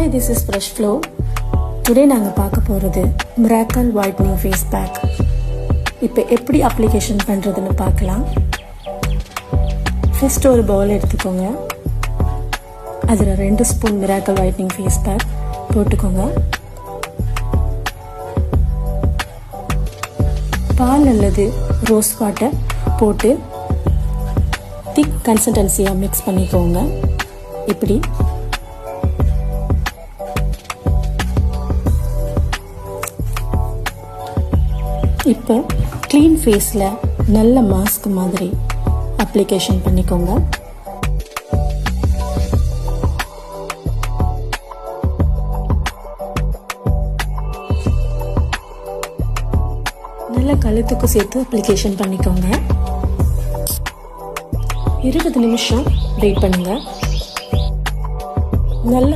Hi, this is Fresh Flow. Today நாங்கள் பார்க்க போகிறது மிராக்கல் ஒயிட்னிங் ஃபேஸ் பேக். இப்போ எப்படி அப்ளிகேஷன் பண்ணுறதுன்னு பார்க்கலாம். ஃபர்ஸ்ட் ஒரு பவுல் எடுத்துக்கோங்க. அதில் 2 spoon miracle whitening face pack போட்டுக்கோங்க. பால் அல்லது ரோஸ் வாட்டர் போட்டு திக் கன்சிஸ்டன்சியாக மிக்ஸ் பண்ணிக்கோங்க. இப்படி இப்போ க்ளீன் ஃபேஸில் நல்ல மாஸ்க் மாதிரி அப்ளிகேஷன் பண்ணிக்கோங்க. நல்ல கழுத்துக்கு சேர்த்து அப்ளிகேஷன் பண்ணிக்கோங்க. 20 நிமிஷம் வெயிட் பண்ணுங்க. நல்ல